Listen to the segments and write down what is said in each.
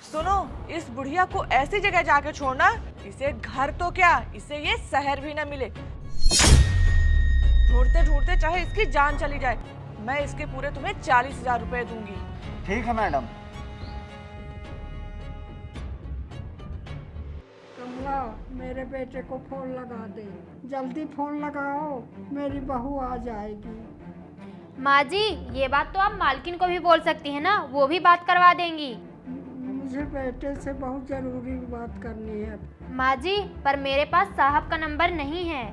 सुनो, इस बुढ़िया को ऐसी जगह जाके छोड़ना, इसे घर तो क्या, इसे ये शहर भी न मिले। ढूंढते ढूंढते चाहे इसकी जान चली जाए, मैं इसके पूरे तुम्हें 40,000 रुपए दूंगी। ठीक है मैडम। कमला, मेरे बेटे को फोन लगा दे, जल्दी फोन लगाओ, मेरी बहू आ जाएगी। माँ जी, ये बात तो आप मालकिन को भी बोल सकती हैं ना, वो भी बात करवा देंगी। मुझे बेटे से बहुत जरूरी बात करनी है। माँ जी, पर मेरे पास साहब का नंबर नहीं है।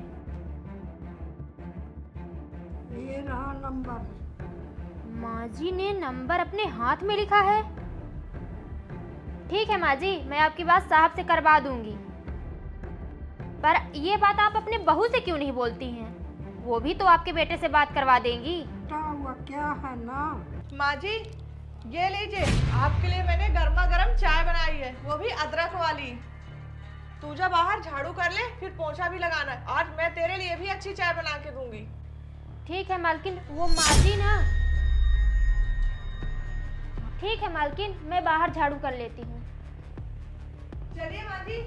ये रहा नंबर। माँ जी ने नंबर अपने हाथ में लिखा है। ठीक है माँ जी, मैं आपकी बात साहब से करवा दूंगी। पर ये बात आप अपने बहू से क्यों नहीं बोलती हैं? वो भी तो आपके बेटे से बात करवा देंगी। क्या हुआ, क्या है ना? माँ जी, ये लीजिए, आपके लिए मैंने गर्मा गर्म चाय बनाई है, वो भी अदरक वाली। तू जब बाहर झाड़ू कर ले, फिर पोंछा भी लगाना है। आज मैं तेरे लिए भी अच्छी चाय बना के दूंगी। ठीक है मालकिन, वो माँ जी ना। ठीक है मालकिन, मैं बाहर झाड़ू कर लेती हूँ। चलिए माँ जी,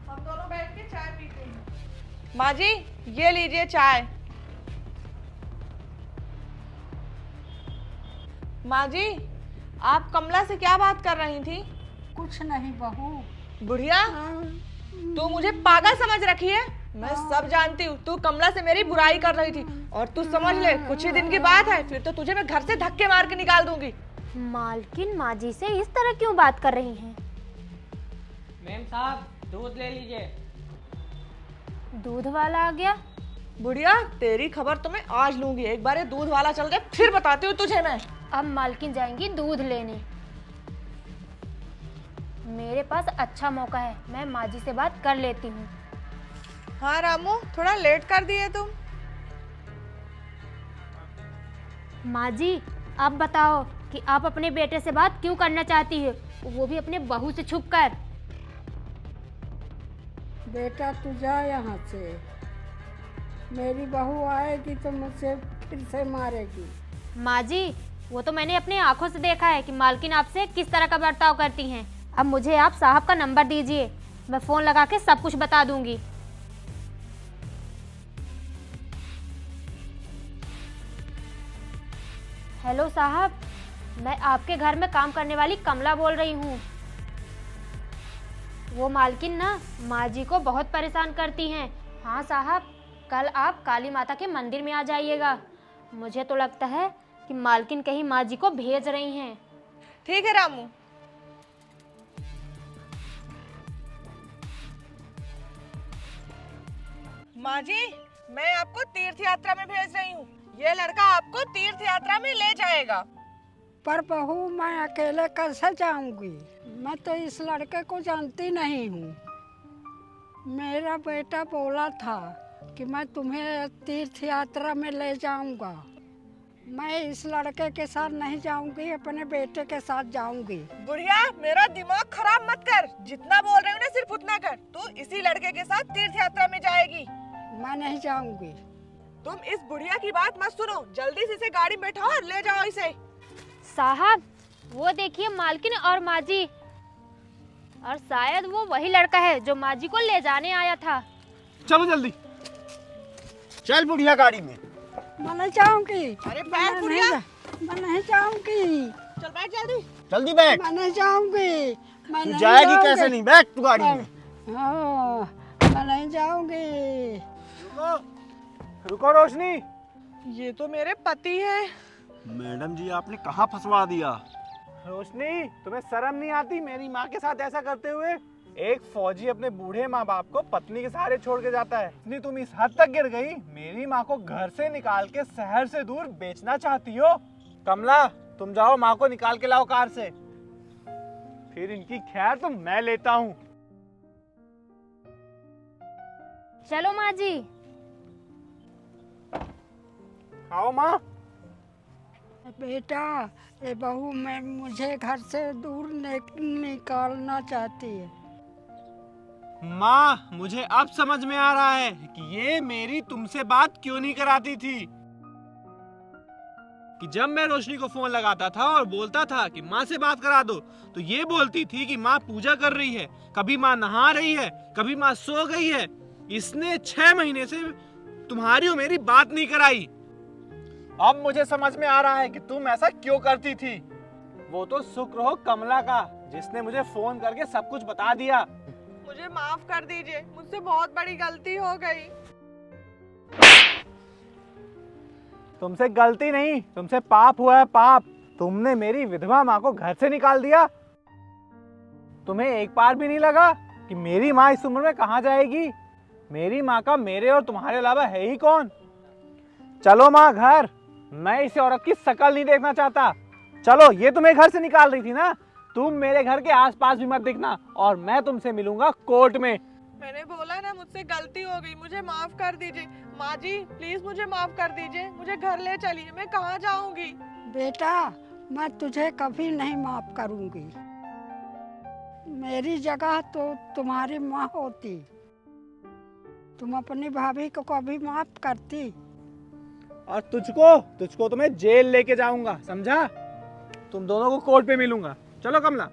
हम दोनों बैठ के चाय पीते हैं। माँ जी, ये लीजिए चाय। माँ जी, आप कमला से क्या बात कर रही थी? कुछ नहीं बहू। बुढ़िया, तू मुझे पागल समझ रखी है। मैं सब जानती हूँ, तू कमला से मेरी बुराई कर रही थी। और तू समझ ले, कुछ ही दिन की बात है, फिर तो तुझे मैं घर से धक्के मार के निकाल दूंगी। मालकिन माँ जी से इस तरह क्यों बात कर रही हैं? मैम साहब, दूध ले लीजिए। दूध वाला आ गया। बुढ़िया, तेरी खबर तो मैं आज लूंगी। एक बार ये दूध वाला चल जाए, फिर बताती हूँ तुझे मैं। अब मालकिन जाएंगी दूध लेने। मेरे पास अच्छा मौका है, मैं माँ जी से बात कर लेती हूँ। हाँ रामू, थोड़ा लेट कर दिए तुम। माँ जी, आप बताओ कि आप अपने बेटे से बात क्यों करना चाहती है, वो भी अपने बहू से छुपकर। बेटा तू जा यहाँ से, मेरी बहू आएगी तो मुझसे फिर से मारेगी। माँ जी, वो तो मैंने अपने आंखों से देखा है कि मालकिन आपसे किस तरह का बर्ताव करती हैं। अब मुझे आप साहब का नंबर दीजिए, मैं फ़ोन लगा के सब कुछ बता दूंगी। हेलो साहब, मैं आपके घर में काम करने वाली कमला बोल रही हूँ। वो मालकिन ना माँ जी को बहुत परेशान करती हैं। हाँ साहब, कल आप काली माता के मंदिर में आ जाइएगा। मुझे तो लगता है कि मालकिन कहीं माँ जी को भेज रही हैं। ठीक है रामू। माँ जी, मैं आपको तीर्थ यात्रा में भेज रही हूँ। ये लड़का आपको तीर्थ यात्रा में ले जाएगा। पर बहू, मैं अकेले कैसे जाऊंगी? मैं तो इस लड़के को जानती नहीं हूँ। मेरा बेटा बोला था कि मैं तुम्हें तीर्थ यात्रा में ले जाऊंगा। मैं इस लड़के के साथ नहीं जाऊंगी, अपने बेटे के साथ जाऊंगी। बुढ़िया, मेरा दिमाग खराब मत कर। जितना बोल रही हूँ ना, सिर्फ उतना कर। तू इसी लड़के के साथ तीर्थ यात्रा में जाएगी। मैं नहीं जाऊंगी। तुम इस बुढ़िया की बात मत सुनो, जल्दी से इसे गाड़ी में बैठाओ और ले जाओ इसे। साहब, वो देखिए मालकिन और माँ जी, और शायद वो वही लड़का है जो माँ जी को ले जाने आया था। चलो जल्दी, चल बुढ़िया गाड़ी में। मैं नहीं जाऊंगी। अरे बैठ बुढ़िया। मैं नहीं जाऊंगी। चल बैठ जल्दी। जल्दी बैठ। मैं नहीं जाऊंगी। मैं तू नहीं जाएगी जाऊंगी। कैसे नहीं, बैठ तू गाड़ी में। हाँ, मैं नहीं जाऊंगी। रुको, रुको रोशनी। ये तो मेरे पति है। मैडम जी, आपने कहाँ फंसवा दिया? रोशनी, तुम्हें शर्म नहीं आती मेरी माँ के साथ ऐसा करते हुए? एक फौजी अपने बूढ़े माँ बाप को पत्नी के सहारे छोड़ के जाता है, इतनी तुम इस हद तक गिर गई, मेरी माँ को घर से निकाल के शहर से दूर बेचना चाहती हो? कमला, तुम जाओ, माँ को निकाल के लाओ कार से, फिर इनकी खैर तो मैं लेता हूँ। चलो माँ जी। आओ माँ। बेटा, ये बहू मैं मुझे घर से दूर निकालना चाहती है। माँ, मुझे अब समझ में आ रहा है कि ये मेरी तुमसे बात क्यों नहीं कराती थी। कि जब मैं रोशनी को फोन लगाता था और बोलता था कि माँ से बात करा दो, तो ये बोलती थी कि माँ पूजा कर रही है, कभी माँ नहा रही है, कभी माँ सो गई है। इसने 6 महीने से तुम्हारी और मेरी बात नहीं कराई। अब मुझे समझ में आ रहा है कि तुम ऐसा क्यों करती थी। वो तो शुक्र हो कमला का, जिसने मुझे फोन करके सब कुछ बता दिया। मुझे माफ कर दीजिए, मुझसे बहुत बड़ी गलती हो गई। तुमसे गलती नहीं, तुमसे पाप हुआ है, पाप। तुमने मेरी विधवा माँ को घर से निकाल दिया। तुम्हें एक बार भी नहीं लगा कि मेरी माँ इस उम्र में कहाँ जाएगी। मेरी माँ का मेरे और तुम्हारे अलावा है ही कौन। चलो माँ घर, मैं इस औरत की शकल नहीं देखना चाहता। चलो, ये तुम्हें घर से निकाल रही थी ना, तुम मेरे घर के आसपास भी मत दिखना और मैं तुमसे मिलूंगा कोर्ट में। मैंने बोला ना, मुझसे गलती हो गई, मुझे माफ कर दीजिए। माँ जी प्लीज मुझे माफ कर दीजिए, मुझे घर ले चलिए, मैं कहाँ जाऊंगी। बेटा, मैं तुझे कभी नहीं माफ करूंगी। मेरी जगह तो तुम्हारी माँ होती, तुम अपनी भाभी को कभी माफ करती। और तुझको तो मैं जेल लेके जाऊंगा, समझा। तुम दोनों को कोर्ट पे मिलूंगा। चलो कमला।